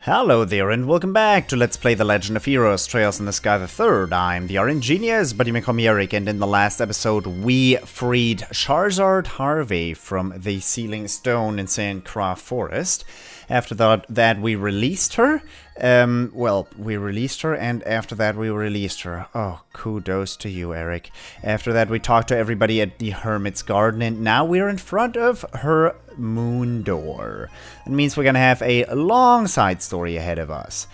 Hello there and welcome back to Let's Play The Legend of Heroes Trails in the Sky the Third. I'm the RNGenius, but you may call me Eric, and in the last episode we freed Charizard Harvey from the Sealing Stone in St. Croix Forest. After that we released her. We released her, and after that we released her. Oh, kudos to you, Eric. After that we talked to everybody at the Hermit's Garden, and now we're in front of her moon door. It means we're gonna have a long side story ahead of us.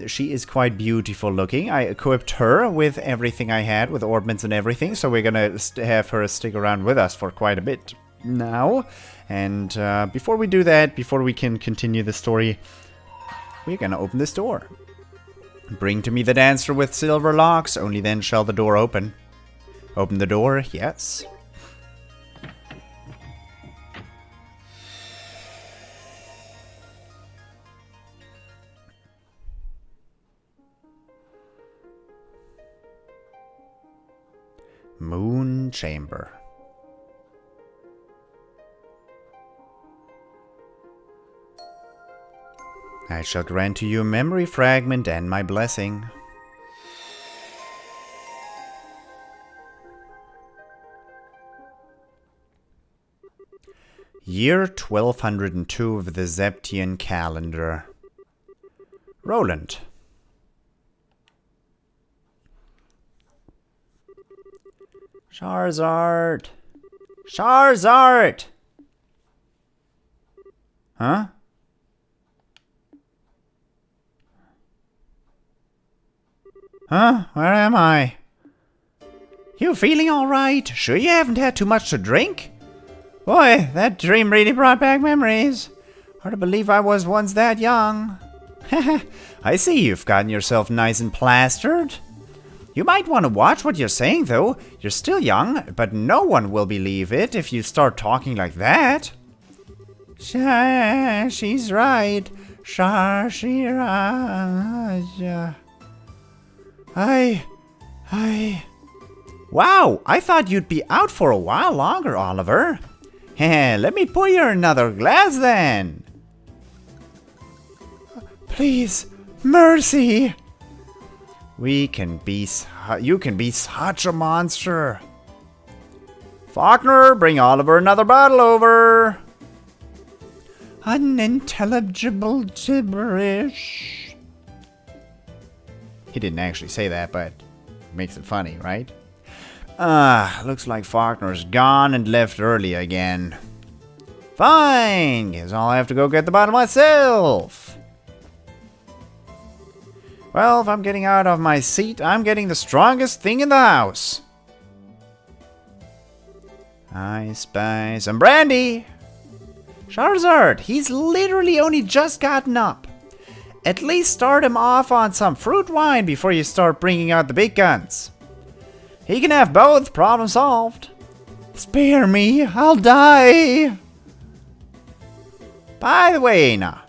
She is quite beautiful looking. I equipped her with everything I had, with ornaments and everything, so we're gonna have her stick around with us for quite a bit now. And before we do that, before we can continue the story, we're gonna open this door. Bring to me the dancer with silver locks, only then shall the door open. Open the door, yes. Moon Chamber. I shall grant to you a memory fragment and my blessing. Year 1202 of the Zeptian calendar. Roland. Charizard! Charizard! Huh? Huh? Where am I? You feeling alright? Sure you haven't had too much to drink? Boy, that dream really brought back memories. Hard to believe I was once that young. I see you've gotten yourself nice and plastered. You might want to watch what you're saying, though. You're still young, but no one will believe it if you start talking like that. She's right. Wow, I thought you'd be out for a while longer, Oliver. Let me pour you another glass, then. Please, mercy. You can be such a monster. Faulkner, bring Oliver another bottle over. Unintelligible gibberish. He didn't actually say that, but it makes it funny, right? Looks like Faulkner's gone and left early again. Fine, guess I'll have to go get the bottle myself. Well, if I'm getting out of my seat, I'm getting the strongest thing in the house. I spy some brandy. Charizard, he's literally only just gotten up. At least start him off on some fruit wine before you start bringing out the big guns. He can have both, problem solved. Spare me, I'll die. By the way, Aina.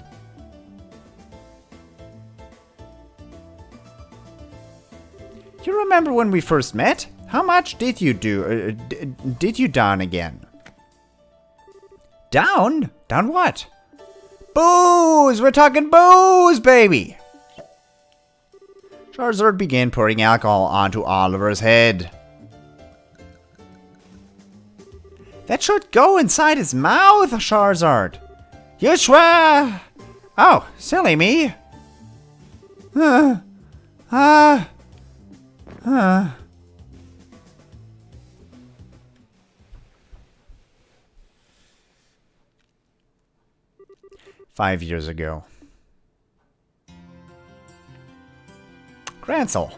You remember when we first met? How much did you do? Did you down again? Down? Down what? Booze! We're talking booze, baby! Charizard began pouring alcohol onto Oliver's head. That should go inside his mouth, Charizard. You swear? Oh, silly me. 5 years ago. Grancel.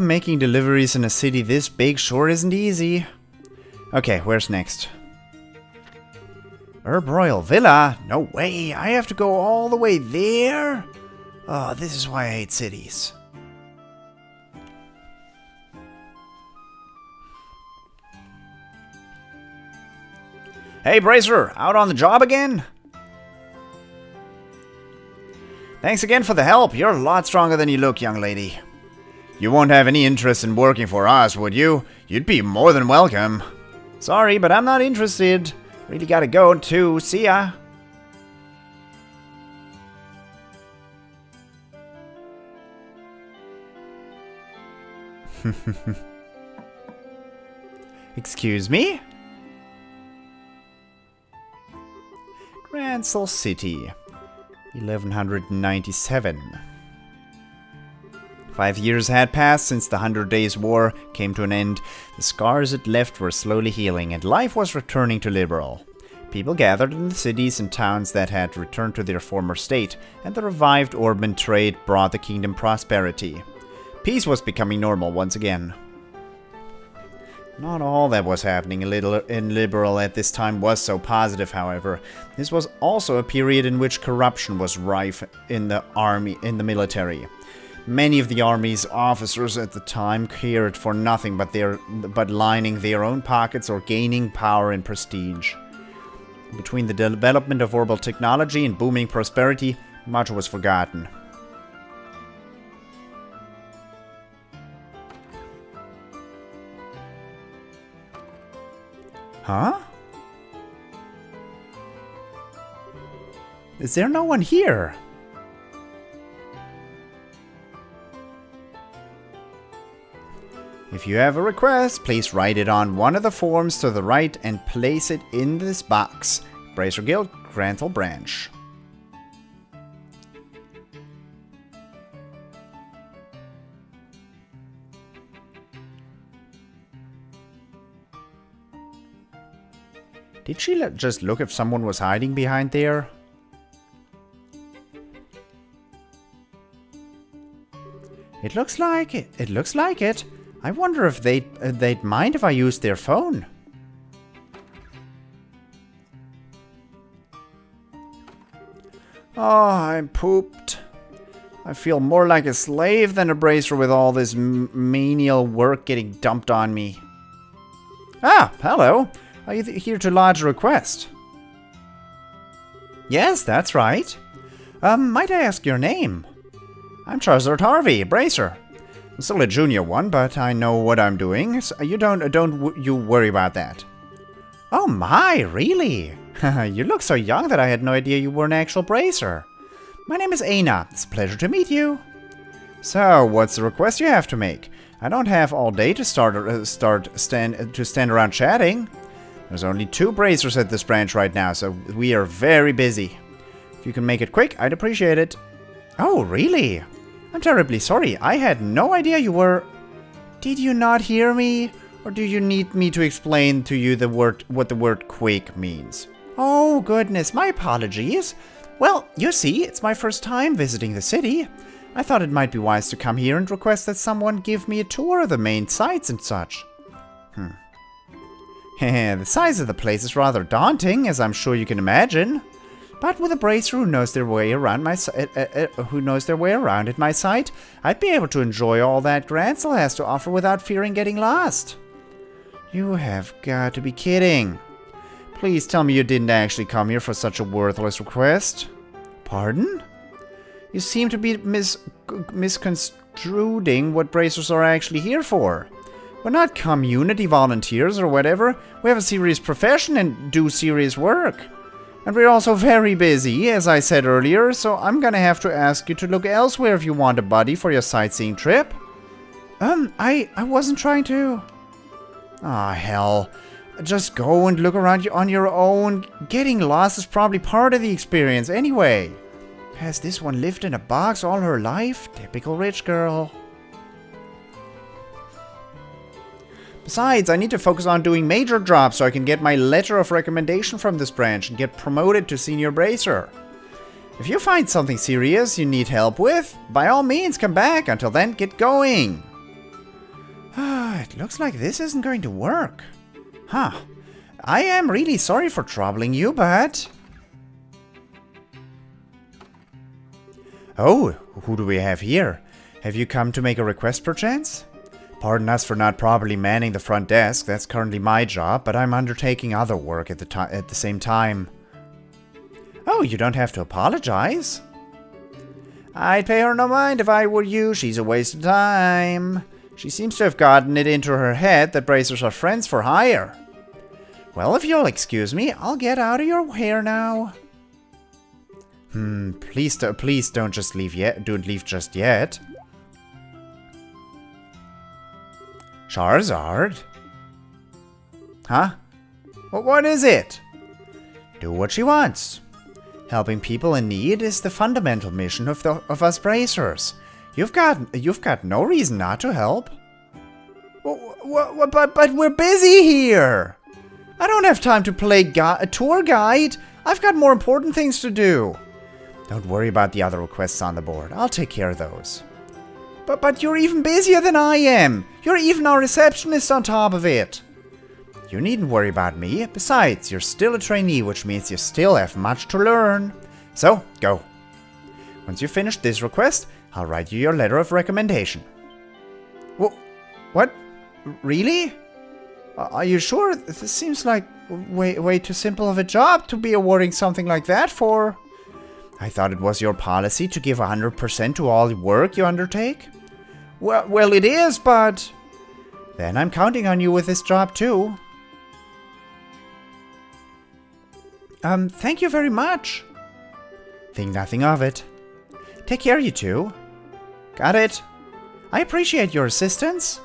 Making deliveries in a city this big sure isn't easy. Okay, where's next? Herb Royal Villa? No way, I have to go all the way there? Oh, this is why I hate cities. Hey, Bracer, out on the job again? Thanks again for the help. You're a lot stronger than you look, young lady. You won't have any interest in working for us, would you? You'd be more than welcome. Sorry, but I'm not interested. Really gotta go too. See ya. Excuse me? Gransel City, 1197. 5 years had passed since the 100 Days' War came to an end. The scars it left were slowly healing, and life was returning to Liberal. People gathered in the cities and towns that had returned to their former state, and the revived urban trade brought the kingdom prosperity. Peace was becoming normal once again. Not all that was happening in Liberal at this time was so positive, however. This was also a period in which corruption was rife in the military. Many of the army's officers at the time cared for nothing but lining their own pockets or gaining power and prestige. Between the development of orbital technology and booming prosperity, much was forgotten. Huh? Is there no one here? If you have a request, please write it on one of the forms to the right and place it in this box. Bracer Guild, Grantal Branch. Did she just look if someone was hiding behind there? It looks like it. It looks like it. I wonder if they'd mind if I used their phone. Oh, I'm pooped. I feel more like a slave than a bracer with all this menial work getting dumped on me. Ah, hello. Are you here to lodge a request? Yes, that's right. Might I ask your name? I'm Charizard Harvey, bracer. I'm still a junior one, but I know what I'm doing. So don't you worry about that. Oh my, really? You look so young that I had no idea you were an actual bracer. My name is Aina. It's a pleasure to meet you. So, what's the request you have to make? I don't have all day to stand around chatting. There's only 2 bracers at this branch right now, so we are very busy. If you can make it quick, I'd appreciate it. Oh, really? I'm terribly sorry. I had no idea you were... Did you not hear me? Or do you need me to explain to you what the word quick means? Oh, goodness, my apologies. Well, you see, it's my first time visiting the city. I thought it might be wise to come here and request that someone give me a tour of the main sites and such. The size of the place is rather daunting, as I'm sure you can imagine. But with a bracer who knows their way around at my site, I'd be able to enjoy all that Gransel has to offer without fearing getting lost. You have got to be kidding. Please tell me you didn't actually come here for such a worthless request. Pardon? You seem to be misconstruing what bracers are actually here for. We're not community volunteers or whatever. We have a serious profession and do serious work. And we're also very busy, as I said earlier, so I'm gonna have to ask you to look elsewhere if you want a buddy for your sightseeing trip. I wasn't trying to... Ah, hell. Just go and look around on your own. Getting lost is probably part of the experience anyway. Has this one lived in a box all her life? Typical rich girl. Besides, I need to focus on doing major jobs so I can get my letter of recommendation from this branch and get promoted to senior bracer. If you find something serious you need help with, by all means come back. Until then, get going. It looks like this isn't going to work. Huh. I am really sorry for troubling you, but... Oh, who do we have here? Have you come to make a request perchance? Pardon us for not properly manning the front desk. That's currently my job, but I'm undertaking other work at the same time. Oh, you don't have to apologize. I'd pay her no mind if I were you. She's a waste of time. She seems to have gotten it into her head that bracers are friends for hire. Well, if you'll excuse me, I'll get out of your hair now. Please don't just leave yet. Don't leave just yet. Charizard? Huh? What is it? Do what she wants. Helping people in need is the fundamental mission of us bracers. You've got no reason not to help. But we're busy here. I don't have time to play a tour guide. I've got more important things to do. Don't worry about the other requests on the board. I'll take care of those. But you're even busier than I am. You're even our receptionist on top of it. You needn't worry about me. Besides, you're still a trainee, which means you still have much to learn. So, go. Once you've finished this request, I'll write you your letter of recommendation. What? Really? Are you sure? This seems like way too simple of a job to be awarding something like that for. I thought it was your policy to give 100% to all the work you undertake. Well, it is, but then I'm counting on you with this job too. Thank you very much. Think nothing of it. Take care, you two. Got it. I appreciate your assistance.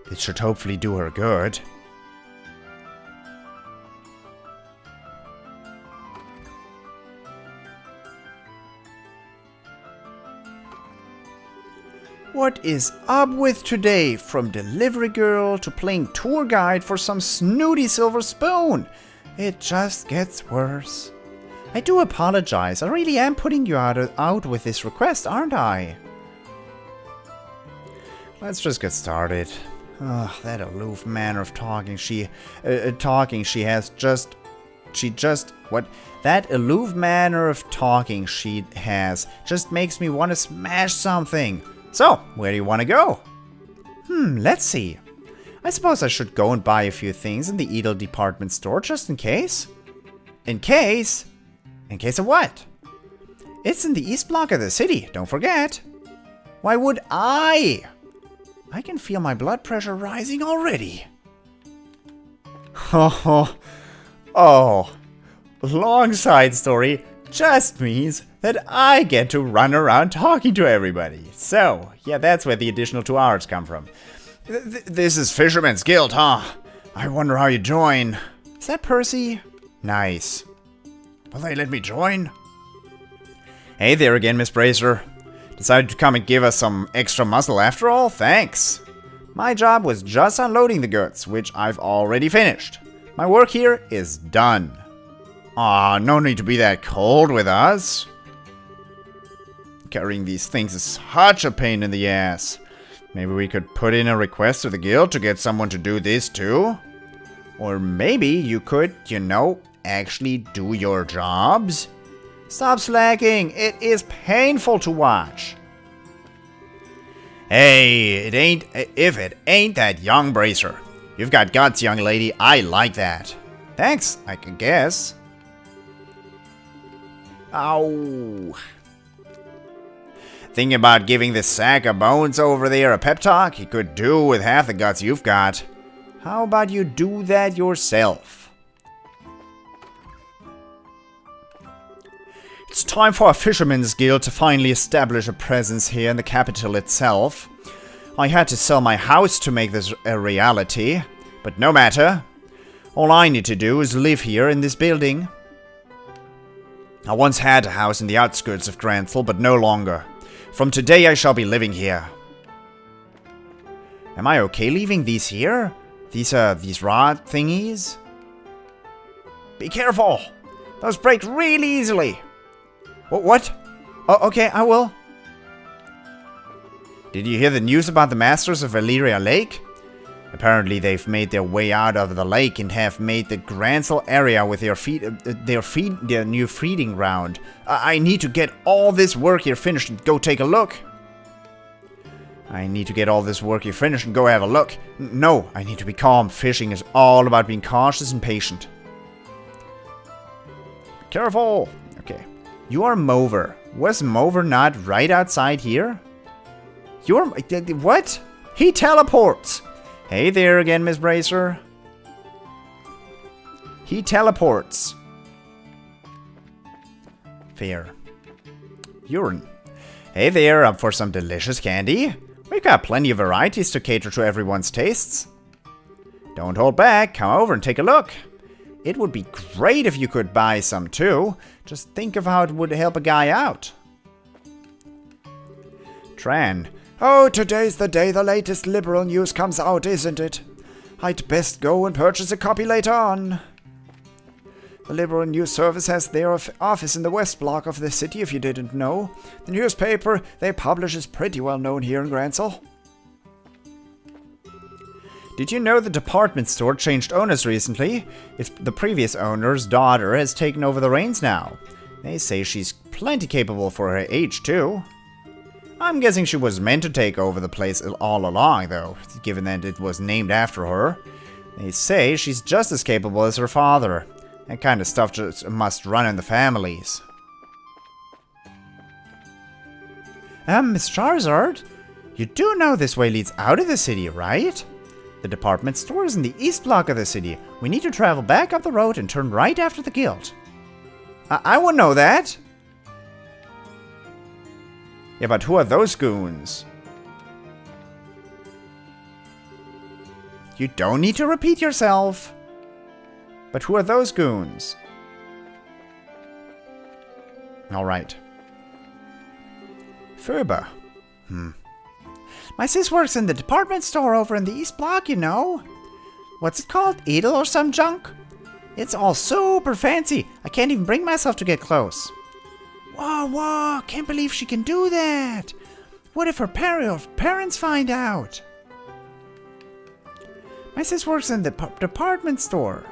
This should hopefully do her good. What is up with today? From delivery girl to playing tour guide for some snooty silver spoon. It just gets worse. I do apologize. I really am putting you out with this request, aren't I? Let's just get started. Ugh, that aloof manner of talking that aloof manner of talking she has just makes me want to smash something. So, where do you want to go? Let's see. I suppose I should go and buy a few things in the Edel department store just in case. In case? In case of what? It's in the east block of the city, don't forget. Why would I? I can feel my blood pressure rising already. Oh, long side story just means that I get to run around talking to everybody. So, yeah, that's where the additional 2 hours come from. This is Fisherman's Guild, huh? I wonder how you join. Is that Percy? Nice. Will they let me join? Hey there again, Miss Bracer. Decided to come and give us some extra muscle after all? Thanks. My job was just unloading the goods, which I've already finished. My work here is done. Aw, no need to be that cold with us. Carrying these things is such a pain in the ass. Maybe we could put in a request to the guild to get someone to do this too? Or maybe you could, actually do your jobs? Stop slacking. It is painful to watch. Hey, if it ain't that young bracer. You've got guts, young lady. I like that. Thanks, I can guess. Ow. Thinking about giving this sack of bones over there a pep talk? He could do with half the guts you've got. How about you do that yourself? It's time for a Fisherman's Guild to finally establish a presence here in the capital itself. I had to sell my house to make this a reality, but no matter. All I need to do is live here in this building. I once had a house in the outskirts of Granthal, but no longer. From today I shall be living here. Am I okay leaving these here? These rod thingies? Be careful! Those break really easily. What? Oh, okay, I will. Did you hear the news about the Masters of Valyria Lake? Apparently they've made their way out of the lake and have made the Granthal area with their new feeding ground. I need to get all this work here finished and go take a look. I need to get all this work here finished and go have a look. No, I need to be calm. Fishing is all about being cautious and patient. Careful! Okay. You are Mover. Was Mover not right outside here? You're... What? He teleports! Hey there again, Miss Bracer. He teleports. Fair. Urine. Hey there, up for some delicious candy? We've got plenty of varieties to cater to everyone's tastes. Don't hold back, come over and take a look. It would be great if you could buy some too. Just think of how it would help a guy out. Tran. Oh, today's the day the latest liberal news comes out, isn't it? I'd best go and purchase a copy later on. The Liberal News Service has their office in the west block of the city, if you didn't know. The newspaper they publish is pretty well known here in Gransel. Did you know the department store changed owners recently? The previous owner's daughter has taken over the reins now. They say she's plenty capable for her age, too. I'm guessing she was meant to take over the place all along, though, given that it was named after her. They say she's just as capable as her father. That kind of stuff just must run in the families. Miss Charizard, you do know this way leads out of the city, right? The department store is in the east block of the city. We need to travel back up the road and turn right after the guild. I wouldn't know that. Yeah, but who are those goons? You don't need to repeat yourself. But who are those goons? Alright. Furba. My sis works in the department store over in the east block, you know. What's it called? Edel or some junk? It's all super fancy. I can't even bring myself to get close. Whoa, whoa, can't believe she can do that. What if her parents find out? My sis works in the department store.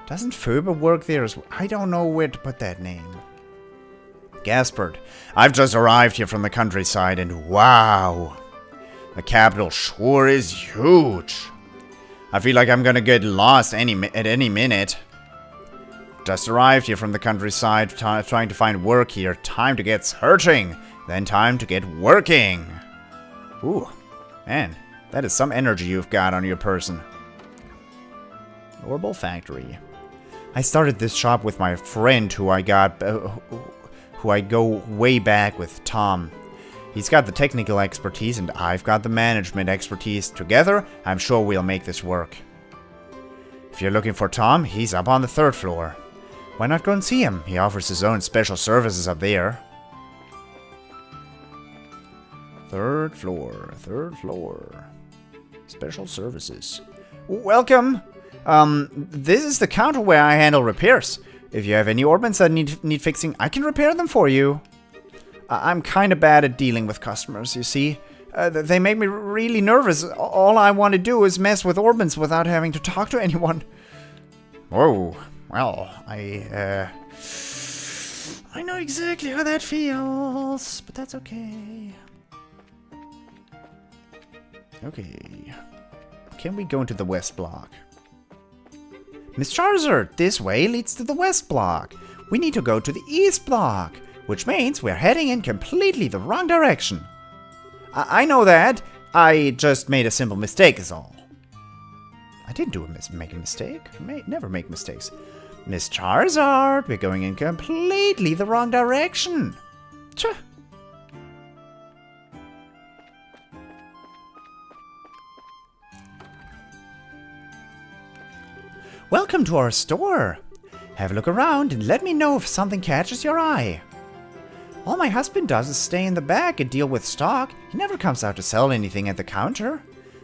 Doesn't Furba work there as well? I don't know where to put that name. Gaspard, I've just arrived here from the countryside and wow. The capital sure is huge. I feel like I'm gonna get lost at any minute. Just arrived here from the countryside, trying to find work here. Time to get searching, then time to get working. Ooh, man, that is some energy you've got on your person. Orbital Factory. I started this shop with my friend who I go way back with, Tom. He's got the technical expertise and I've got the management expertise. Together, I'm sure we'll make this work. If you're looking for Tom, he's up on the 3rd floor. Why not go and see him? He offers his own special services up there. 3rd floor, 3rd floor. Special services. Welcome! This is the counter where I handle repairs. If you have any orbits that need fixing, I can repair them for you. I'm kind of bad at dealing with customers, you see. They make me really nervous. All I want to do is mess with orbits without having to talk to anyone. Whoa. Well, I know exactly how that feels, but that's okay. Okay. Can we go into the west block? Miss Charizard, this way leads to the west block. We need to go to the east block, which means we're heading in completely the wrong direction. I know that. I just made a simple mistake is all. I didn't make a mistake. Never make mistakes. Miss Charizard, we're going in completely the wrong direction. Tch. Welcome to our store. Have a look around and let me know if something catches your eye. All my husband does is stay in the back and deal with stock. He never comes out to sell anything at the counter.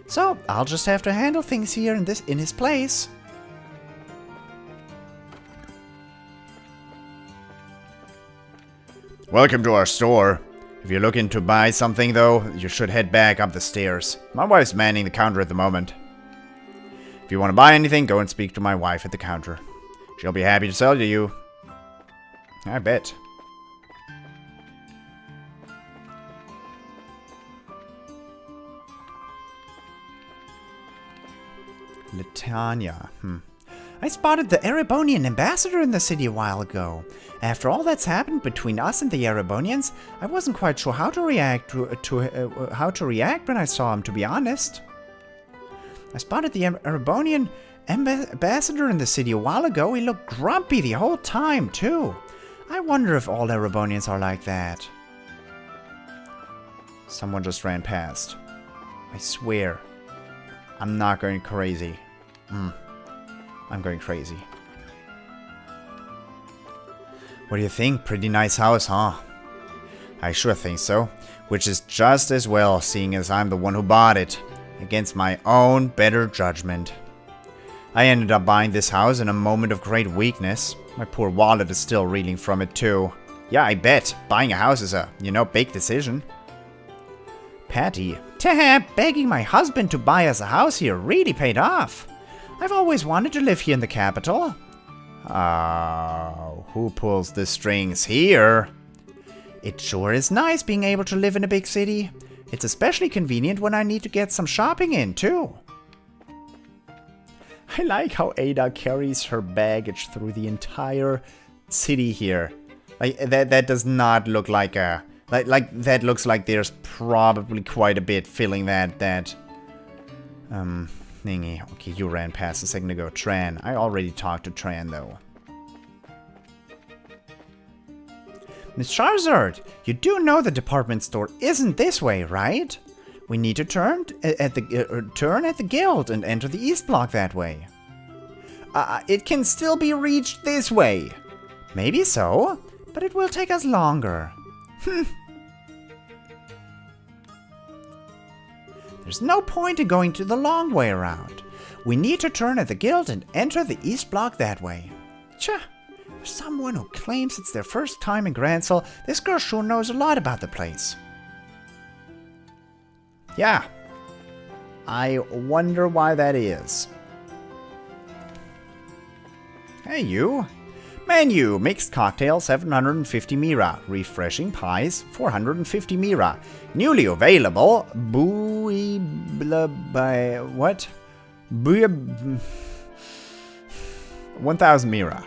So I'll just have to handle things here in his place. Welcome to our store. If you're looking to buy something though, you should head back up the stairs. My wife's manning the counter at the moment. If you want to buy anything, go and speak to my wife at the counter. She'll be happy to sell to you. I bet. Tanya. I spotted the Erebonian ambassador in the city a while ago. After all that's happened between us and the Erebonians, I wasn't quite sure how to react when I saw him, to be honest. I spotted the Erebonian ambassador in the city a while ago. He looked grumpy the whole time, too. I wonder if all Erebonians are like that. Someone just ran past. I swear. I'm not going crazy. I'm going crazy. What do you think? Pretty nice house, huh? I sure think so. Which is just as well, seeing as I'm the one who bought it. Against my own better judgment. I ended up buying this house in a moment of great weakness. My poor wallet is still reeling from it too. Yeah, I bet. Buying a house is a, big decision. Patty. Begging my husband to buy us a house here really paid off. I've always wanted to live here in the capital. Oh, who pulls the strings here? It sure is nice being able to live in a big city. It's especially convenient when I need to get some shopping in, too. I like how Ada carries her baggage through the entire city here. Like, that does not look like a... Like that looks like there's probably quite a bit filling that thingy. Okay, you ran past a second ago. Tran. I already talked to Tran, though. Miss Charizard, you do know the department store isn't this way, right? We need to turn at the guild and enter the east block that way. It can still be reached this way. Maybe so, but it will take us longer. There's no point in going to the long way around. We need to turn at the guild and enter the east block that way. Tcha, for someone who claims it's their first time in Grancel, this girl sure knows a lot about the place. Yeah, I wonder why that is. Hey, you. Menu, mixed cocktail, 750 Mira. Refreshing pies, 450 Mira. Newly available, what? 1000 Mira.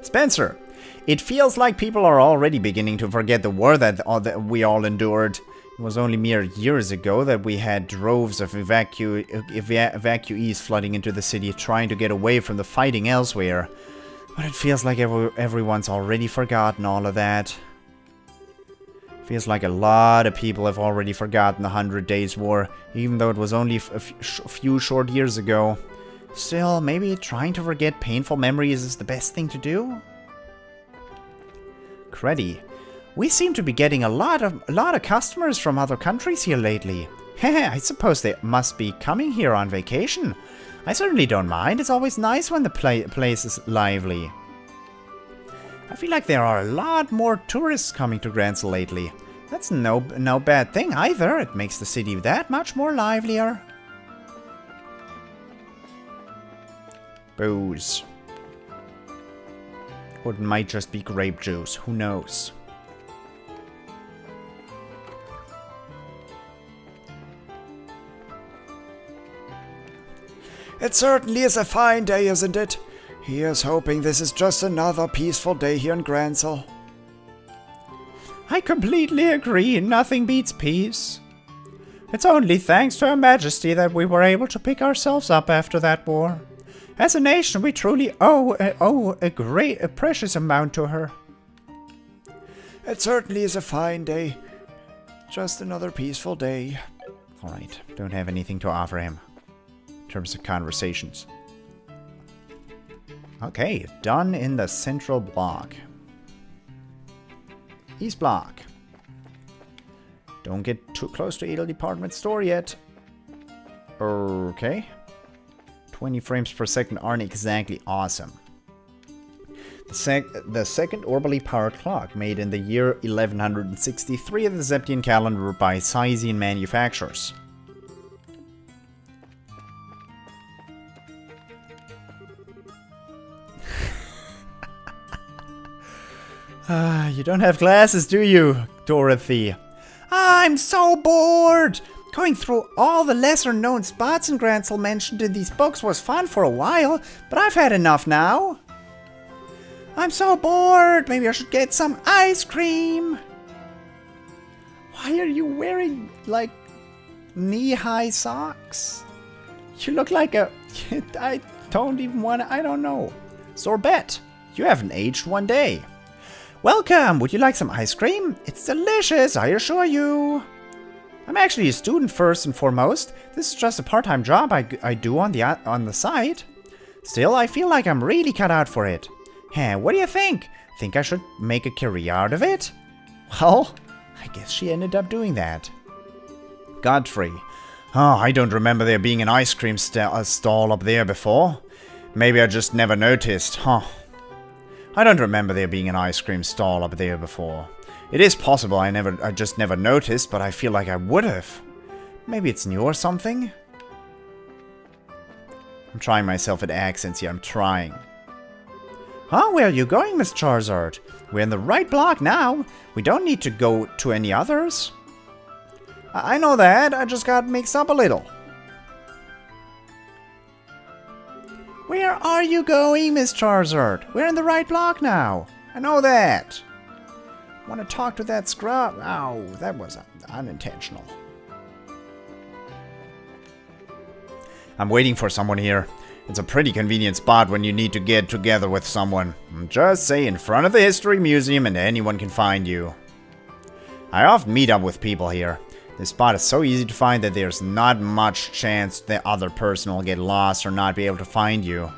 Spencer, it feels like people are already beginning to forget the war that we all endured. It was only mere years ago that we had droves of evacuees flooding into the city, trying to get away from the fighting elsewhere. But it feels like everyone's already forgotten all of that. Feels like a lot of people have already forgotten the 100 Days War, even though it was only a few short years ago. Still, maybe trying to forget painful memories is the best thing to do? Creddy. We seem to be getting a lot of customers from other countries here lately. Heh, I suppose they must be coming here on vacation. I certainly don't mind. It's always nice when the place is lively. I feel like there are a lot more tourists coming to Grancel lately. That's no bad thing either. It makes the city that much more livelier. Booze. Or it might just be grape juice. Who knows? It certainly is a fine day, isn't it? Here's hoping this is just another peaceful day here in Grancel. I completely agree. Nothing beats peace. It's only thanks to Her Majesty that we were able to pick ourselves up after that war. As a nation, we truly owe a precious amount to her. It certainly is a fine day. Just another peaceful day. Alright, don't have anything to offer him. In terms of conversations. Okay, done in the central block. East block. Don't get too close to Edel Department Store yet. Okay. 20 frames per second aren't exactly awesome. The second orbally powered clock, made in the year 1163 of the Zeptian calendar by Sizian manufacturers. You don't have glasses, do you, Dorothy? I'm so bored! Going through all the lesser-known spots in Grancel mentioned in these books was fun for a while, but I've had enough now. I'm so bored. Maybe I should get some ice cream. Why are you wearing, like, knee-high socks? You look like a... I don't even want to... I don't know. Sorbet, you haven't aged one day. Welcome. Would you like some ice cream? It's delicious, I assure you. I'm actually a student first and foremost. This is just a part-time job I do on the side. Still, I feel like I'm really cut out for it. Hey, what do you think? Think I should make a career out of it? Well, I guess she ended up doing that. Godfrey. Oh, I don't remember there being an ice cream stall up there before. Maybe I just never noticed, huh? I don't remember there being an ice cream stall up there before. It is possible I just never noticed, but I feel like I would have. Maybe it's new or something? I'm trying myself at accents here, I'm trying. Huh, where are you going, Miss Charizard? We're in the right block now. We don't need to go to any others. I know that, I just got mixed up a little. Where are you going, Miss Charizard? We're in the right block now. I know that. I want to talk to that scrub. Oh, that was unintentional. I'm waiting for someone here. It's a pretty convenient spot when you need to get together with someone. Just say in front of the History Museum and anyone can find you. I often meet up with people here. This spot is so easy to find that there's not much chance the other person will get lost or not be able to find you.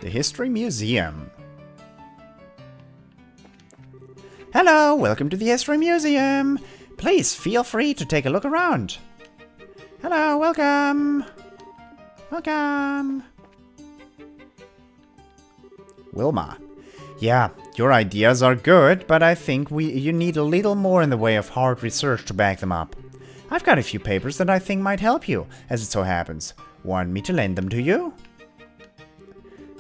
The History Museum. Hello, welcome to the History Museum. Please feel free to take a look around. Hello, welcome. Welcome. Wilma. Yeah, your ideas are good, but I think you need a little more in the way of hard research to back them up. I've got a few papers that I think might help you, as it so happens. Want me to lend them to you?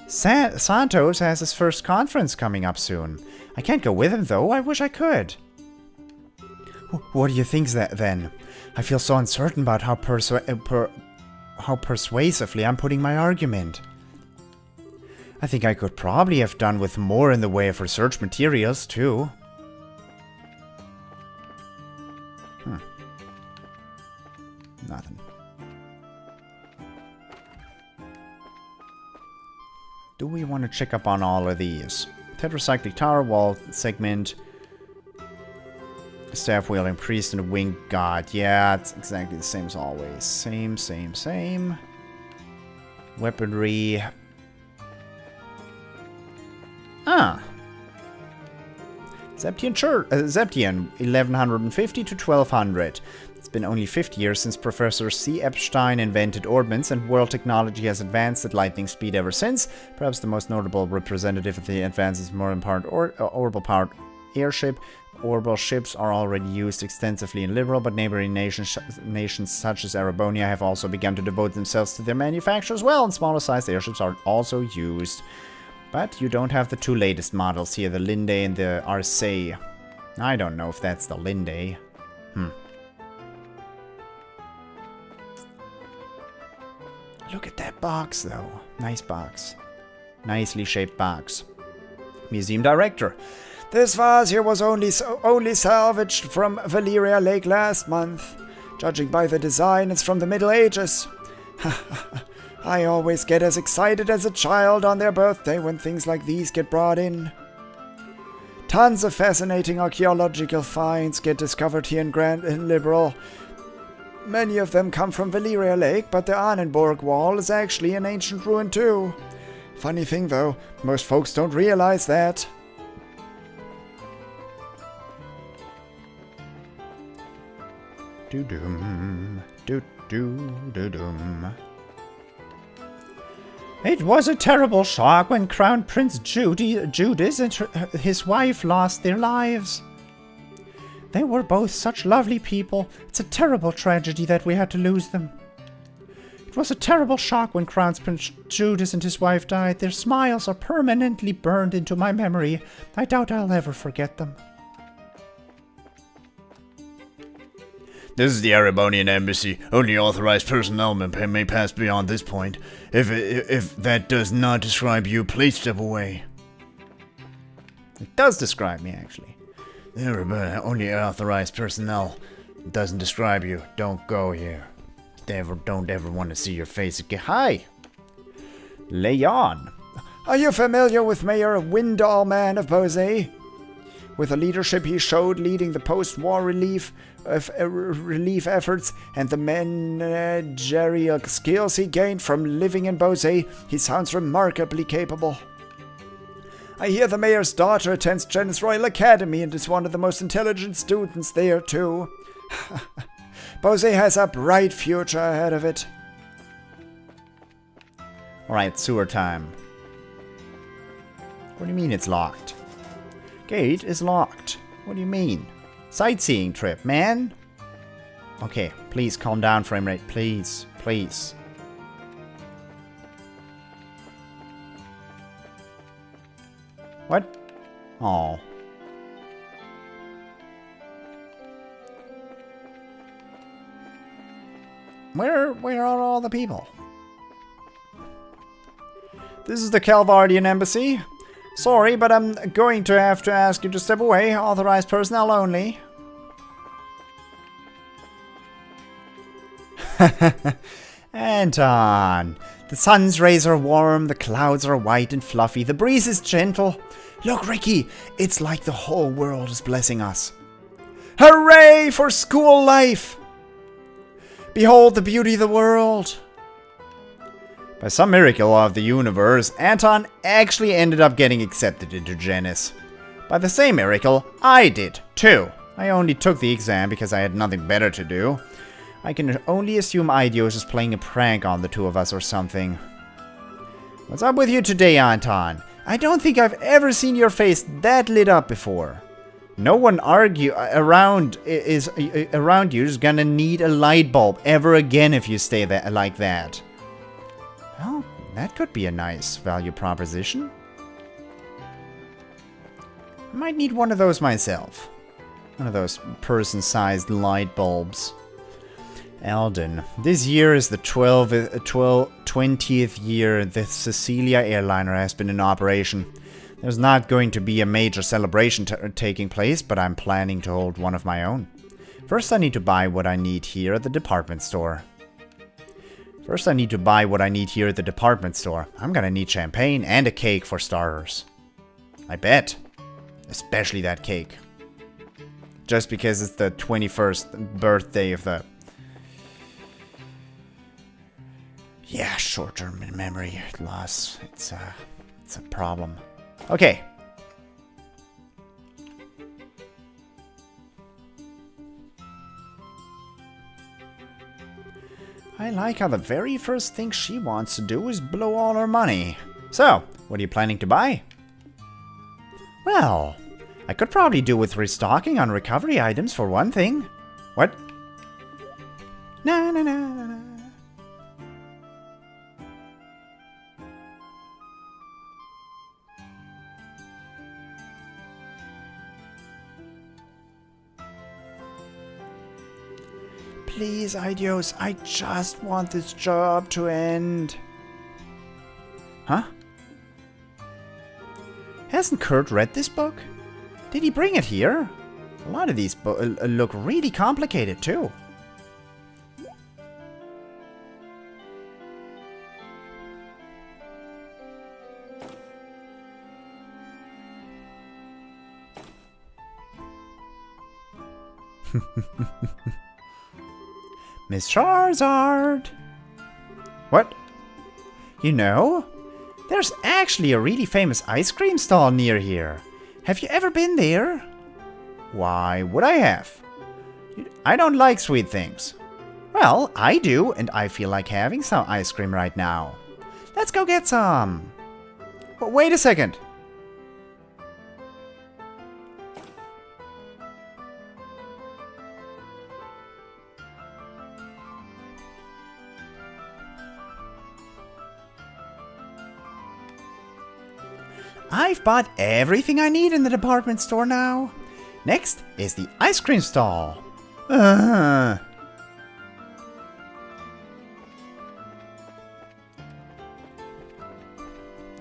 Santos has his first conference coming up soon. I can't go with him, though. I wish I could. What do you think then? I feel so uncertain about how persuasively I'm putting my argument. I think I could probably have done with more in the way of research materials, too. Nothing. Do we want to check up on all of these? Tetracyclic tower, wall segment, staff wielding priest and a winged god. Yeah, it's exactly the same as always. Same. Weaponry. Zeptian Church, Zeptian, 1150 to 1200. It's been only 50 years since Professor C. Epstein invented ordnance, and world technology has advanced at lightning speed ever since. Perhaps the most notable representative of the advances is modern-powered orbital-powered airship. Orbital ships are already used extensively in Liberal, but neighboring nations such as Arabonia have also begun to devote themselves to their manufacture as well, and smaller-sized airships are also used. But you don't have the two latest models here, the Linde and the Arcee. I don't know if that's the Linde. Look at that box, though. Nice box. Nicely shaped box. Museum director. This vase here was only salvaged from Valeria Lake last month. Judging by the design, it's from the Middle Ages. I always get as excited as a child on their birthday when things like these get brought in. Tons of fascinating archaeological finds get discovered here in Liberal. Many of them come from Valeria Lake, but the Annenborg Wall is actually an ancient ruin too. Funny thing though, most folks don't realize that. Do-doom, do-do-do-doom. It was a terrible shock when Crown Prince Judas and his wife lost their lives. They were both such lovely people. It's a terrible tragedy that we had to lose them. It was a terrible shock when Crown Prince Judas and his wife died. Their smiles are permanently burned into my memory. I doubt I'll ever forget them. This is the Erebonian embassy. Only authorized personnel may pass beyond this point. If that does not describe you, please step away. It does describe me, actually. Only authorized personnel. It doesn't describe you. Don't go here. Don't ever want to see your face again. Hi! Leon. Are you familiar with Mayor Windall Man of Bose? With the leadership he showed leading the post-war relief efforts and the managerial skills he gained from living in Bose, he sounds remarkably capable. I hear the mayor's daughter attends Janice Royal Academy and is one of the most intelligent students there, too. Bose has a bright future ahead of it. Alright, sewer time. What do you mean it's locked? Gate is locked. What do you mean? Sightseeing trip, man. Okay, please calm down, frame rate. Please, please. What? Oh. Where are all the people? This is the Calvardian embassy. Sorry, but I'm going to have to ask you to step away. Authorized personnel only. Anton, the sun's rays are warm, the clouds are white and fluffy, the breeze is gentle. Look, Ricky, it's like the whole world is blessing us. Hooray for school life! Behold the beauty of the world. By some miracle of the universe, Anton actually ended up getting accepted into Janice. By the same miracle, I did, too. I only took the exam because I had nothing better to do. I can only assume Idios is playing a prank on the two of us or something. What's up with you today, Anton? I don't think I've ever seen your face that lit up before. No one around you is gonna need a light bulb ever again if you stay like that. Well, that could be a nice value proposition. I might need one of those myself. One of those person-sized light bulbs. Alden. This year is the 20th year the Cecilia airliner has been in operation. There's not going to be a major celebration taking place, but I'm planning to hold one of my own. First, I need to buy what I need here at the department store. I'm gonna need champagne and a cake for starters. I bet. Especially that cake. Just because it's the 21st birthday of the... Yeah, short-term memory loss. It's a problem. Okay. I like how the very first thing she wants to do is blow all her money. So, what are you planning to buy? Well, I could probably do with restocking on recovery items for one thing. What? Na. Please, Idios, I just want this job to end. Huh? Hasn't Kurt read this book? Did he bring it here? A lot of these look really complicated, too. Miss Charizard! What? You know, there's actually a really famous ice cream stall near here. Have you ever been there? Why would I have? I don't like sweet things. Well, I do, and I feel like having some ice cream right now. Let's go get some. But wait a second. I've bought everything I need in the department store now. Next is the ice cream stall.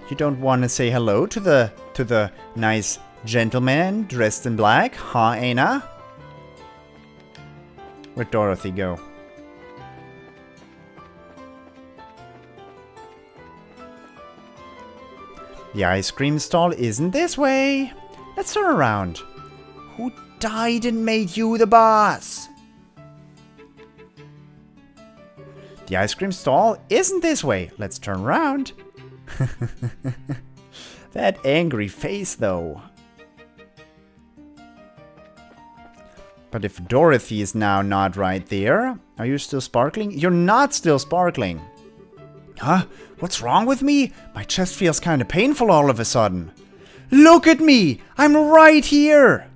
You don't want to say hello to the nice gentleman dressed in black, huh, Aina? Where'd Dorothy go? The ice cream stall isn't this way. Let's turn around. Who died and made you the boss? The ice cream stall isn't this way. Let's turn around. That angry face, though. But if Dorothy is now not right there, are you still sparkling? You're not still sparkling. Huh? What's wrong with me? My chest feels kind of painful all of a sudden. Look at me! I'm right here!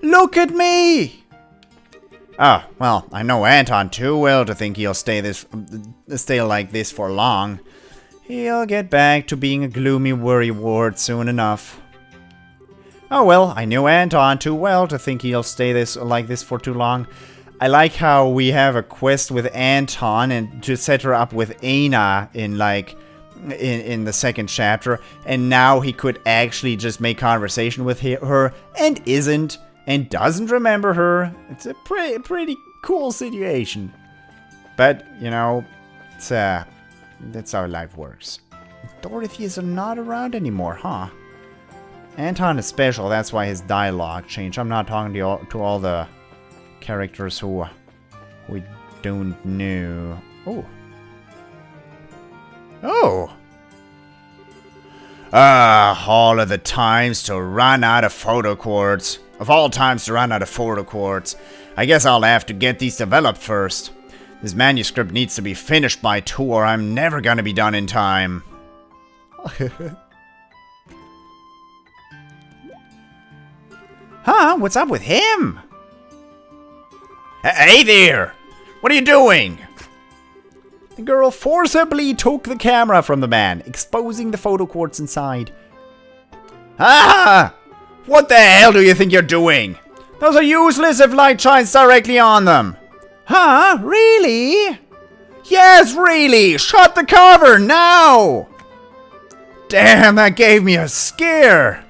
Look at me! Oh, well, I know Anton too well to think he'll stay like this for long. He'll get back to being a gloomy worrywart soon enough. Oh well, I knew Anton too well to think he'll stay like this for too long. I like how we have a quest with Anton and to set her up with Aina in in the second chapter, and now he could actually just make conversation with her and isn't and doesn't remember her. It's a pretty cool situation. But, you know, that's how life works. Dorothy is not around anymore, huh? Anton is special, that's why his dialogue changed. I'm not talking to all the characters who we don't know. Oh. Oh! All of the times to run out of photo quartz. Of all times to run out of photo quartz. I guess I'll have to get these developed first. This manuscript needs to be finished by 2 or I'm never gonna be done in time. Huh? What's up with him? Hey there! What are you doing? The girl forcibly took the camera from the man, exposing the photo quartz inside. Ah! What the hell do you think you're doing? Those are useless if light shines directly on them. Huh? Really? Yes, really! Shut the cover, now! Damn, that gave me a scare!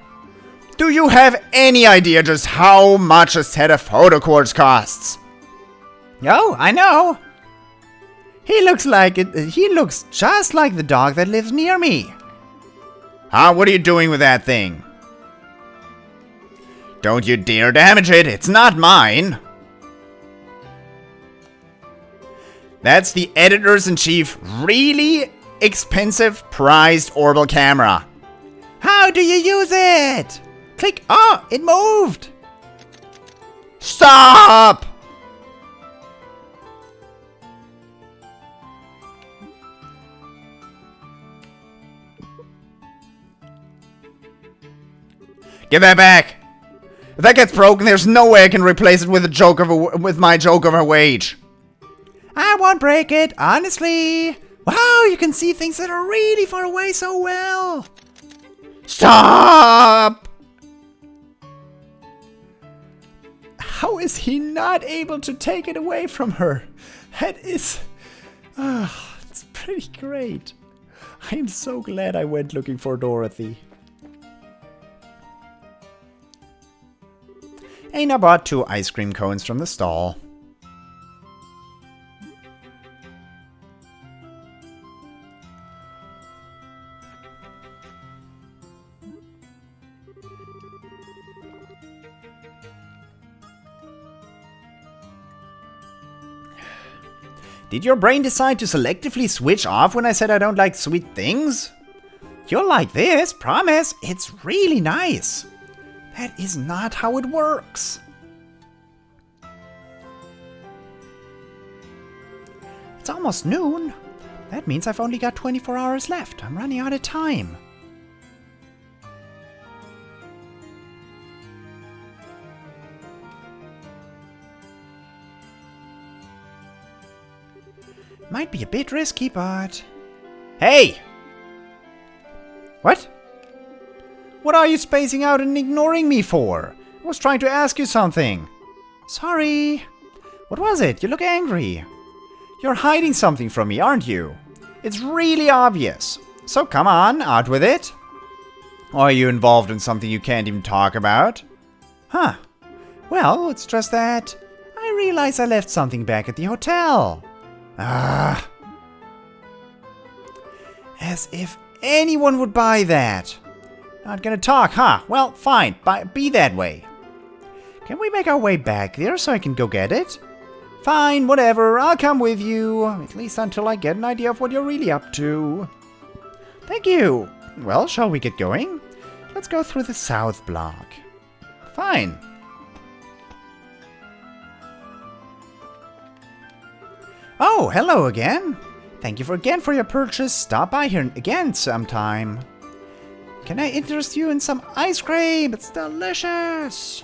Do you have any idea just how much a set of photo quartz costs? Oh, I know. He looks just like the dog that lives near me. Huh? What are you doing with that thing? Don't you dare damage it. It's not mine. That's the editor-in-chief really expensive prized orbital camera. How do you use it? Click. Oh, it moved. Stop! Give that back. If that gets broken, there's no way I can replace it with my joke of a wage. I won't break it, honestly. Wow, you can see things that are really far away so well. Stop! How is he not able to take it away from her? That is... it's pretty great. I am so glad I went looking for Dorothy. Aina bought 2 ice cream cones from the stall. Did your brain decide to selectively switch off when I said I don't like sweet things? You'll like this, promise. It's really nice. That is not how it works. It's almost noon. That means I've only got 24 hours left. I'm running out of time. Might be a bit risky, but... Hey! What? What are you spacing out and ignoring me for? I was trying to ask you something. Sorry. What was it? You look angry. You're hiding something from me, aren't you? It's really obvious. So come on, out with it. Or are you involved in something you can't even talk about? Huh. Well, it's just that I realize I left something back at the hotel. Ah. As if anyone would buy that. Not gonna talk, huh? Well, fine. Be that way. Can we make our way back there so I can go get it? Fine, whatever. I'll come with you. At least until I get an idea of what you're really up to. Thank you. Well, shall we get going? Let's go through the south block. Fine. Oh, hello again. Thank you again for your purchase. Stop by here again sometime. Can I interest you in some ice cream? It's delicious.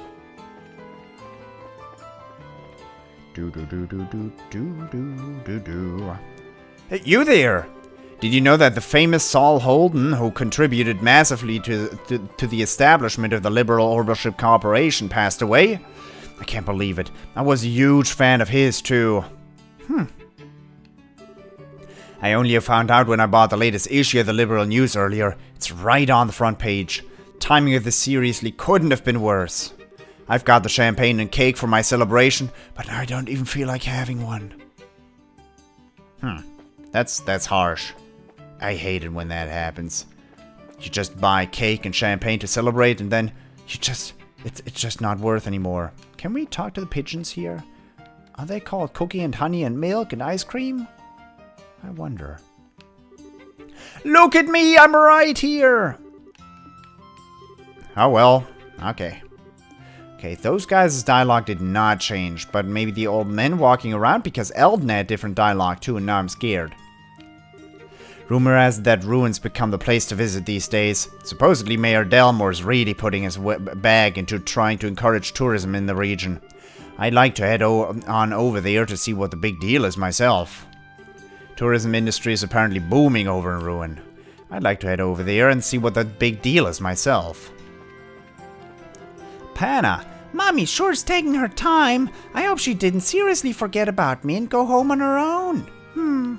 Hey, you there! Did you know that the famous Saul Holden, who contributed massively to the establishment of the Liberal Ordership Corporation, passed away? I can't believe it. I was a huge fan of his, too. I only found out when I bought the latest issue of the Liberal News earlier. It's right on the front page. Timing of this seriously couldn't have been worse. I've got the champagne and cake for my celebration, but I don't even feel like having one. That's harsh. I hate it when that happens. You just buy cake and champagne to celebrate, and then it's just not worth anymore. Can we talk to the pigeons here? Are they called cookie and honey and milk and ice cream? I wonder. Look at me, I'm right here! Oh well, okay. Okay, those guys' dialogue did not change, but maybe the old men walking around, because Eldon had different dialogue too, and now I'm scared. Rumor has it that ruins become the place to visit these days. Supposedly Mayor Delmore's really putting his bag into trying to encourage tourism in the region. I'd like to head on over there to see what the big deal is myself. Tourism industry is apparently booming over in Ruin. I'd like to head over there and see what the big deal is myself. Panna, Mommy sure's taking her time. I hope she didn't seriously forget about me and go home on her own.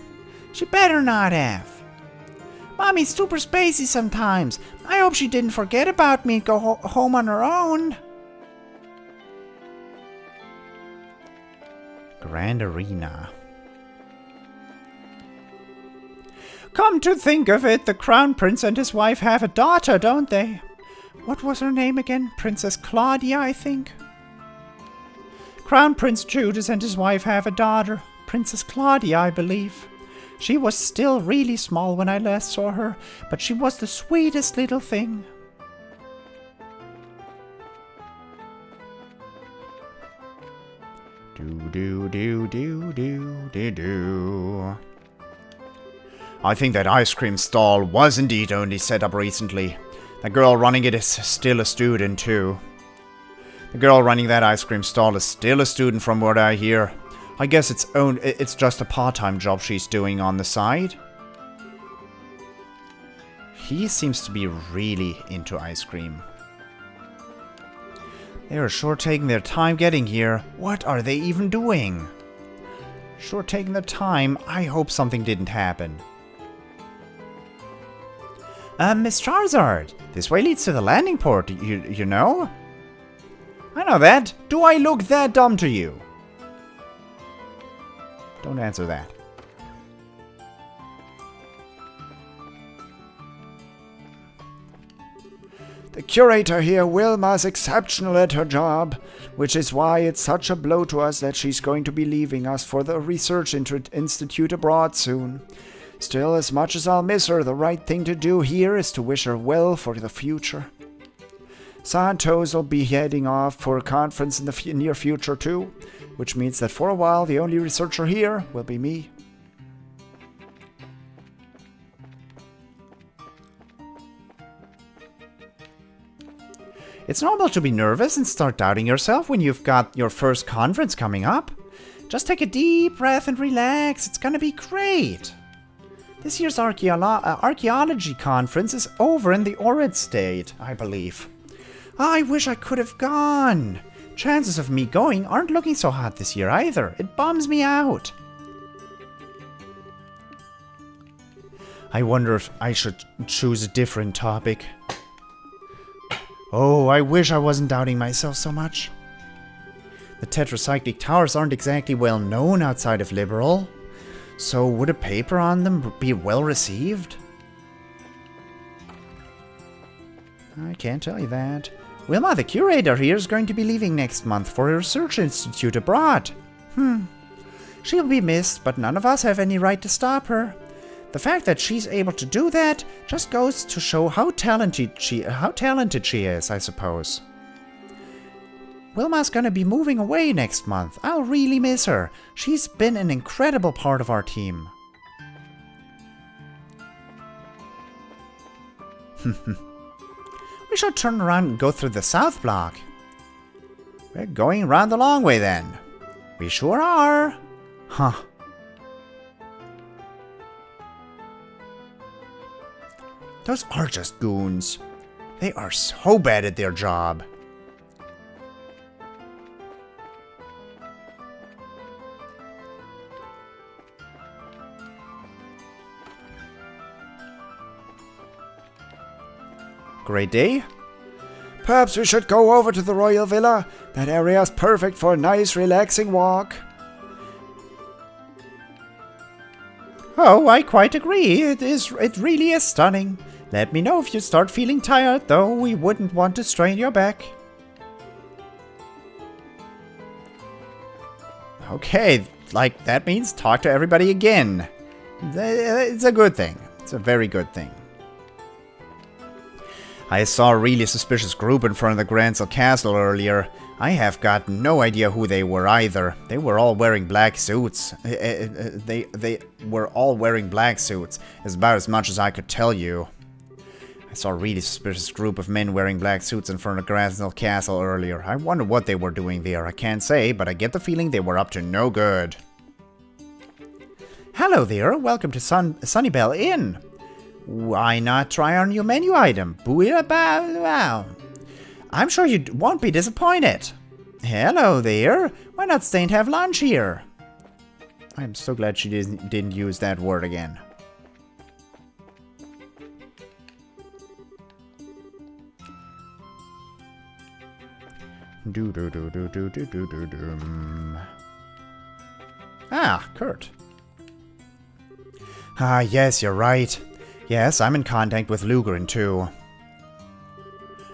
She better not have. Mommy's super spacey sometimes. I hope she didn't forget about me and go home on her own. Grand Arena. Come to think of it, the Crown Prince and his wife have a daughter, don't they? What was her name again? Princess Claudia, I think? Crown Prince Judas and his wife have a daughter. Princess Claudia, I believe. She was still really small when I last saw her, but she was the sweetest little thing. I think that ice cream stall was indeed only set up recently. The girl running it is still a student too. The girl running that ice cream stall is still a student from what I hear. I guess it's just a part-time job she's doing on the side. He seems to be really into ice cream. They are sure taking their time getting here. What are they even doing? Sure taking their time. I hope something didn't happen. Miss Charizard, this way leads to the landing port, you know? I know that. Do I look that dumb to you? Don't answer that. The curator here, Wilma, is exceptional at her job, which is why it's such a blow to us that she's going to be leaving us for the research institute abroad soon. Still, as much as I'll miss her, the right thing to do here is to wish her well for the future. Santos will be heading off for a conference in the near future too, which means that for a while the only researcher here will be me. It's normal to be nervous and start doubting yourself when you've got your first conference coming up. Just take a deep breath and relax, it's gonna be great. This year's archaeology conference is over in the Orid state, I believe. I wish I could have gone. Chances of me going aren't looking so hot this year either. It bums me out. I wonder if I should choose a different topic. Oh, I wish I wasn't doubting myself so much. The tetracyclic towers aren't exactly well known outside of Liberal. So would a paper on them be well received? I can't tell you that. Wilma, the curator here, is going to be leaving next month for a research institute abroad. She'll be missed, but none of us have any right to stop her. The fact that she's able to do that just goes to show how talented she is, I suppose. Wilma's gonna be moving away next month. I'll really miss her. She's been an incredible part of our team. We should turn around and go through the south block. We're going around the long way then. We sure are. Huh. Those are just goons. They are so bad at their job. Great day. Perhaps we should go over to the Royal Villa. That area's perfect for a nice, relaxing walk. Oh, I quite agree. It really is stunning. Let me know if you start feeling tired, though we wouldn't want to strain your back. Okay, like that means talk to everybody again. It's a good thing. It's a very good thing. I saw a really suspicious group in front of the Gransel Castle earlier. I have got no idea who they were either. They were all wearing black suits. They were all wearing black suits. It's about as much as I could tell you. I saw a really suspicious group of men wearing black suits in front of Gransel Castle earlier. I wonder what they were doing there. I can't say, but I get the feeling they were up to no good. Hello there. Welcome to Sunnybell Inn. Why not try our new menu item? Wow. I'm sure you won't be disappointed. Hello there. Why not stay and have lunch here? I'm so glad she didn't use that word again. Ah, Kurt. Ah, yes, you're right. Yes, I'm in contact with Lugerin too.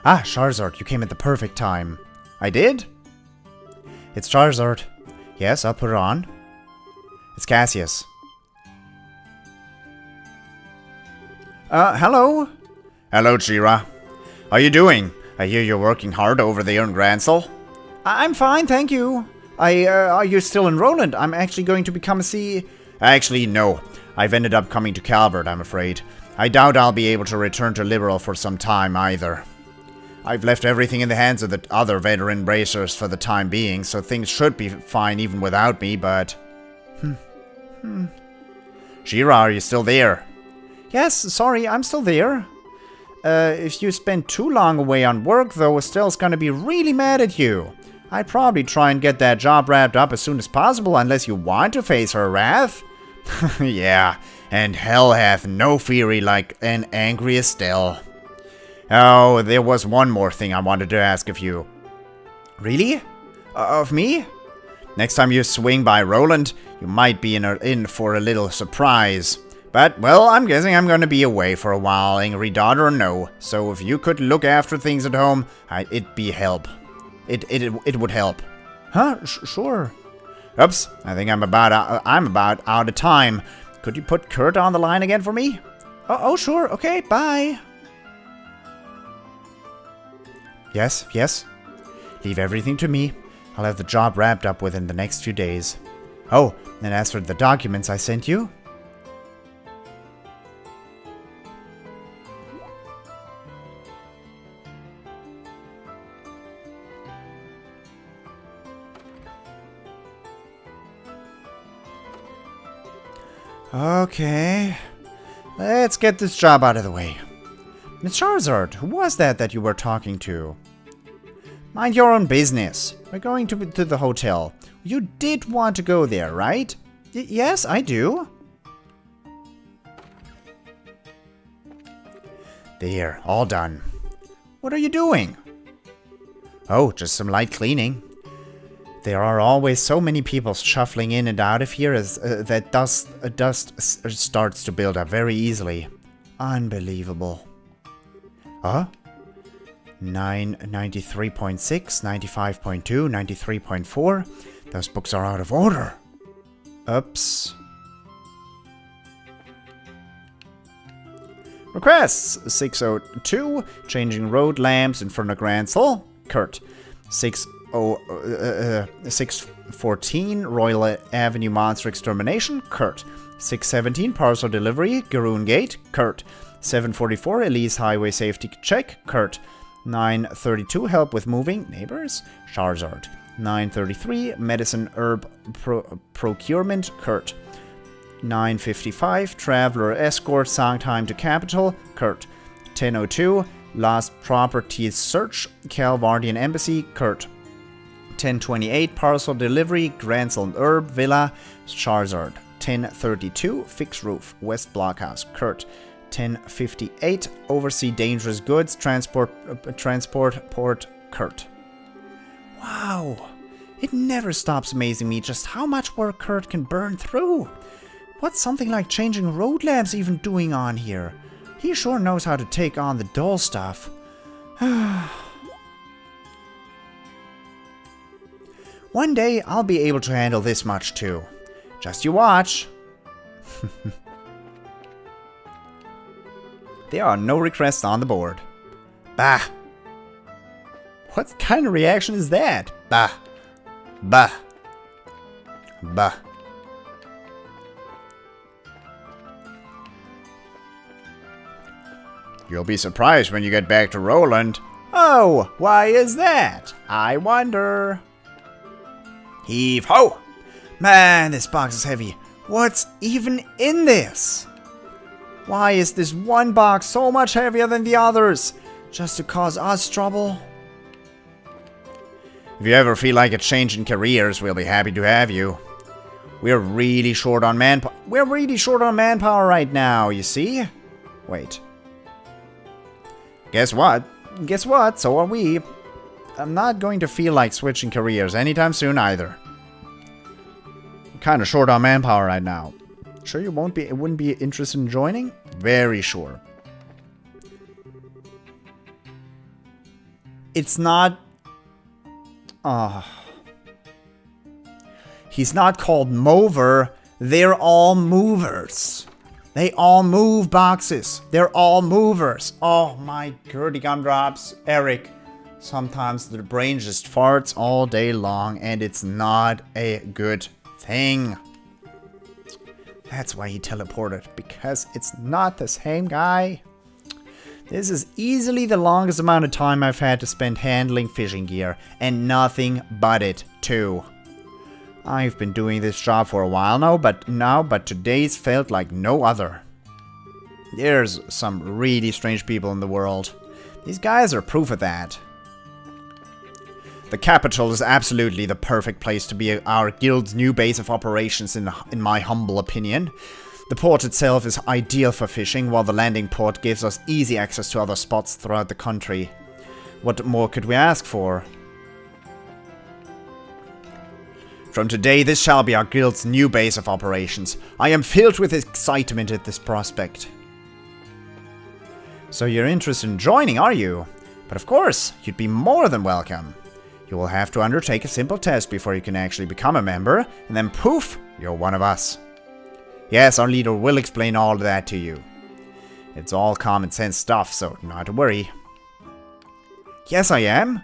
Ah, Charizard, you came at the perfect time. I did? It's Charizard. Yes, I'll put it on. It's Cassius. Hello? Hello, Schera. How you doing? I hear you're working hard over there in Gransel. I'm fine, thank you. Are you still in Roland? I'm actually going to become a C... Actually, no. I've ended up coming to Calvert, I'm afraid. I doubt I'll be able to return to Liberal for some time either. I've left everything in the hands of the other veteran bracers for the time being, so things should be fine even without me, but... Schera, are you still there? Yes, sorry, I'm still there. If you spend too long away on work, though, Estelle's gonna be really mad at you. I'd probably try and get that job wrapped up as soon as possible, unless you want to face her wrath. Yeah, and hell hath no fury like an angry Estelle. Oh, there was one more thing I wanted to ask of you. Really? Of me? Next time you swing by Roland, you might be in for a little surprise. But, well, I'm guessing I'm gonna be away for a while, angry daughter or no. So if you could look after things at home, it'd be help. It would help. Huh? Sure. Oops, I think I'm about out of time. Could you put Kurt on the line again for me? Oh, sure. Okay, bye. Yes. Leave everything to me. I'll have the job wrapped up within the next few days. Oh, and as for the documents I sent you... Okay, let's get this job out of the way. Miss Charizard, who was that you were talking to? Mind your own business. We're going to the hotel. You did want to go there, right? Yes, I do. There, all done. What are you doing? Oh, just some light cleaning. There are always so many people shuffling in and out of here as that dust starts to build up very easily. Unbelievable. Huh? 93.6, 95.2, 93.4. Those books are out of order. Oops. Requests 602, changing road lamps in front of Gransel. Kurt. 614, Royal Avenue Monster Extermination. Kurt. 617, Parcel Delivery, Garoon Gate. Kurt. 744, Elise Highway Safety Check. Kurt. 932, Help with Moving Neighbors. Charizard. 933, Medicine Herb Procurement. Kurt. 955, Traveler Escort, Songtime to Capital. Kurt. 1002, Lost Properties Search, Calvardian Embassy. Kurt. 1028, Parcel Delivery, Gransel Herb Villa. Charizard. 1032, Fix Roof, West Blockhouse. Kurt. 1058, Oversee Dangerous Goods, Transport Port. Kurt. Wow, it never stops amazing me just how much work Kurt can burn through. What's something like changing road lamps even doing on here? He sure knows how to take on the dull stuff. One day I'll be able to handle this much too. Just you watch. There are no requests on the board. Bah. What kind of reaction is that? Bah. Bah. Bah. You'll be surprised when you get back to Roland. Oh, why is that? I wonder. Heave ho! Man, this box is heavy. What's even in this? Why is this one box so much heavier than the others? Just to cause us trouble? If you ever feel like a change in careers, we'll be happy to have you. We're really short on manpower. We're really short on manpower right now, you see? Wait. Guess what? Guess what? So are we. I'm not going to feel like switching careers anytime soon either. I'm kind of short on manpower right now. Sure you wouldn't be interested in joining? Very sure. It's not... He's not called Mover. They're all movers. They all move boxes. They're all movers. Oh my Gertie gumdrops. Eric. Sometimes the brain just farts all day long and it's not a good thing. That's why he teleported. Because it's not the same guy. This is easily the longest amount of time I've had to spend handling fishing gear. And nothing but it, too. I've been doing this job for a while now, but today's felt like no other. There's some really strange people in the world. These guys are proof of that. The capital is absolutely the perfect place to be our guild's new base of operations in my humble opinion. The port itself is ideal for fishing, while the landing port gives us easy access to other spots throughout the country. What more could we ask for? From today, this shall be our guild's new base of operations. I am filled with excitement at this prospect. So you're interested in joining, are you? But of course, you'd be more than welcome. You will have to undertake a simple test before you can actually become a member, and then poof, you're one of us. Yes, our leader will explain all of that to you. It's all common sense stuff, so not to worry. Yes, I am.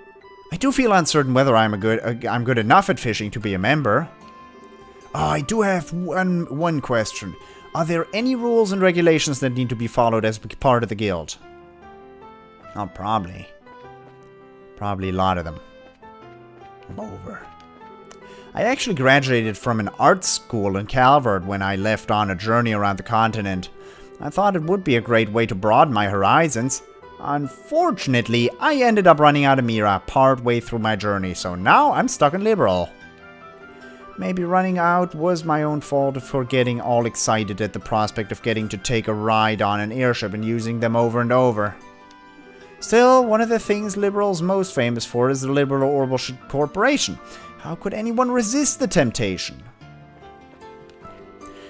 I do feel uncertain whether I'm good enough at fishing to be a member. Oh, I do have one question. Are there any rules and regulations that need to be followed as part of the guild? Oh, probably. Probably a lot of them. I'm over. I actually graduated from an art school in Calvert when I left on a journey around the continent. I thought it would be a great way to broaden my horizons. Unfortunately, I ended up running out of Mira partway through my journey, so now I'm stuck in Liberal. Maybe running out was my own fault for getting all excited at the prospect of getting to take a ride on an airship and using them over and over. Still, one of the things liberals most famous for is the liberal Orbital Corporation. How could anyone resist the temptation?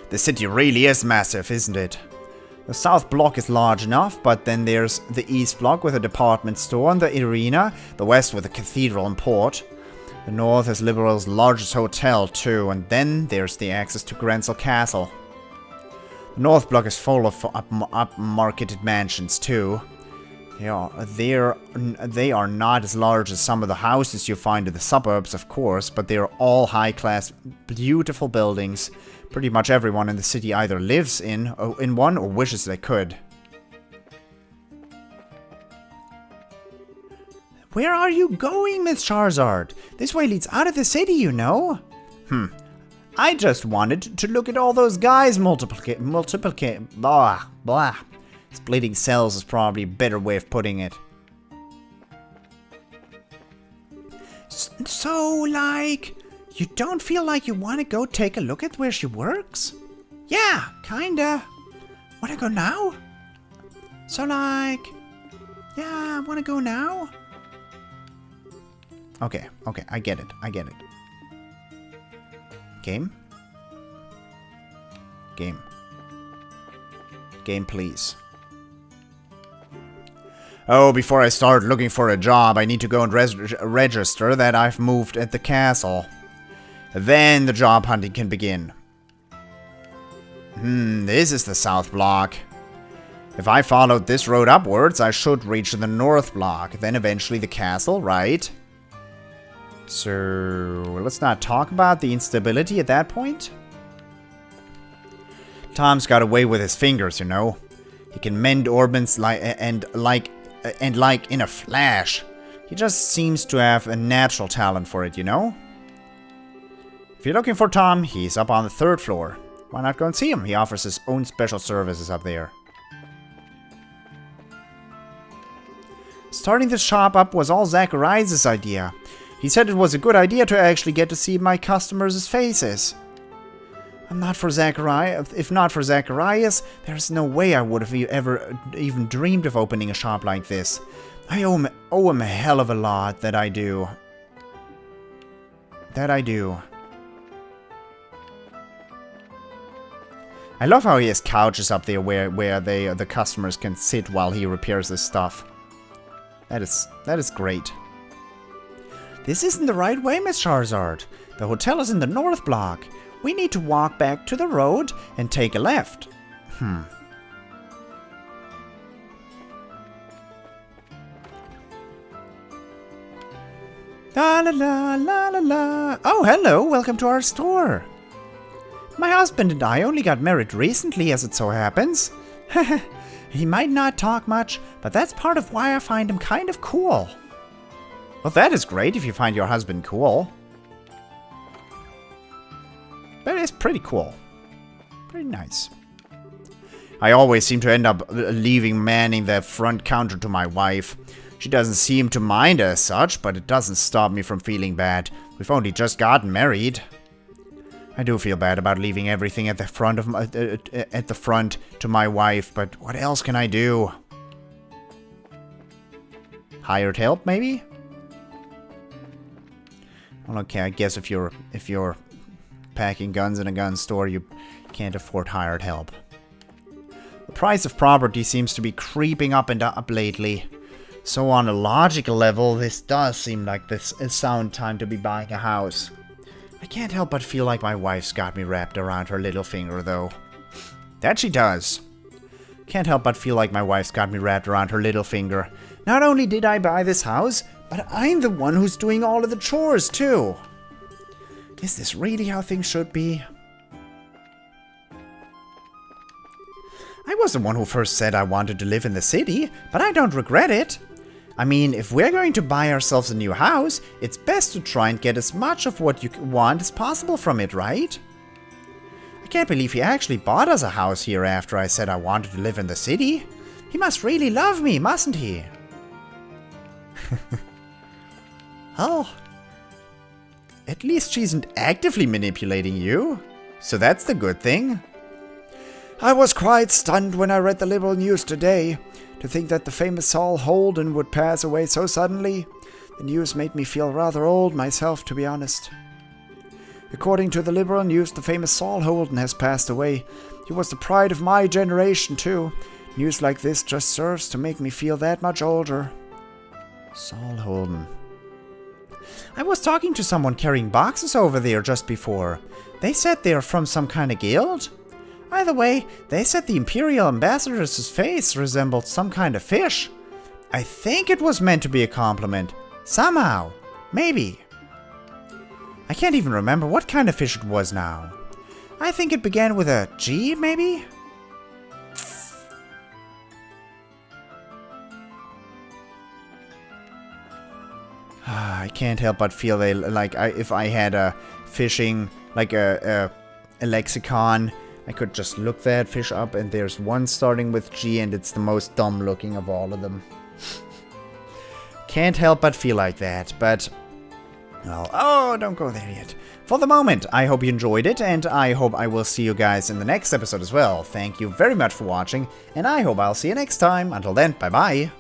The city really is massive, isn't it? The south block is large enough, but then there's the east block with a department store and the arena, the west with a cathedral and port. The north is Liberal's largest hotel too, and then there's the access to Grensel Castle. The north block is full of upmarketed mansions too. They are not as large as some of the houses you find in the suburbs, of course, but they are all high-class, beautiful buildings. Pretty much everyone in the city either lives in one or wishes they could. Where are you going, Miss Charizard? This way leads out of the city, you know. I just wanted to look at all those guys blah, blah. Splitting cells is probably a better way of putting it. So, like, you don't feel like you want to go take a look at where she works? Yeah, kinda. Wanna go now? So, like, yeah, wanna go now? Okay, I get it. Game? Game, please. Oh, before I start looking for a job, I need to go and register that I've moved at the castle. Then the job hunting can begin. This is the south block. If I followed this road upwards, I should reach the north block, then eventually the castle, right? So, let's not talk about the instability at that point. Tom's got away with his fingers, you know. He can mend orbits like in a flash. He just seems to have a natural talent for it, you know. If you're looking for Tom, he's up on the 3rd floor. Why not go and see him? He offers his own special services up there. Starting this shop up was all Zacharias' idea. He said it was a good idea to actually get to see my customers' faces. If not for Zacharias, there's no way I would have ever even dreamed of opening a shop like this. I owe him a hell of a lot, that I do. I love how he has couches up there where the customers can sit while he repairs his stuff. That is great. This isn't the right way, Miss Charizard. The hotel is in the north block. We need to walk back to the road and take a left. La la la la la la. Oh, hello. Welcome to our store. My husband and I only got married recently, as it so happens. He might not talk much, but that's part of why I find him kind of cool. Well, that is great if you find your husband cool. But it's pretty cool. Pretty nice. I always seem to end up leaving manning the front counter to my wife. She doesn't seem to mind as such, but it doesn't stop me from feeling bad. We've only just gotten married. I do feel bad about leaving everything at the front to my wife, but what else can I do? Hired help, maybe? Well, okay, I guess if you're packing guns in a gun store, you can't afford hired help. The price of property seems to be creeping up and up lately. So on a logical level, this does seem like this is sound time to be buying a house. I can't help but feel like my wife's got me wrapped around her little finger, though. That she does. Can't help but feel like my wife's got me wrapped around her little finger. Not only did I buy this house, but I'm the one who's doing all of the chores, too. Is this really how things should be? I was the one who first said I wanted to live in the city, but I don't regret it. I mean, if we're going to buy ourselves a new house, it's best to try and get as much of what you want as possible from it, right? I can't believe he actually bought us a house here after I said I wanted to live in the city. He must really love me, mustn't he? Oh. At least she isn't actively manipulating you. So that's the good thing. I was quite stunned when I read the liberal news today. To think that the famous Saul Holden would pass away so suddenly. The news made me feel rather old myself, to be honest. According to the liberal news, the famous Saul Holden has passed away. He was the pride of my generation, too. News like this just serves to make me feel that much older. Saul Holden. I was talking to someone carrying boxes over there just before. They said they're from some kind of guild. Either way, they said the Imperial Ambassador's face resembled some kind of fish. I think it was meant to be a compliment. Somehow. Maybe. I can't even remember what kind of fish it was now. I think it began with a G, maybe? I can't help but feel like if I had a fishing, like a lexicon, I could just look that fish up and there's one starting with G and it's the most dumb looking of all of them. Can't help but feel like that, but... well, oh, don't go there yet. For the moment, I hope you enjoyed it, and I hope I will see you guys in the next episode as well. Thank you very much for watching, and I hope I'll see you next time. Until then, bye-bye.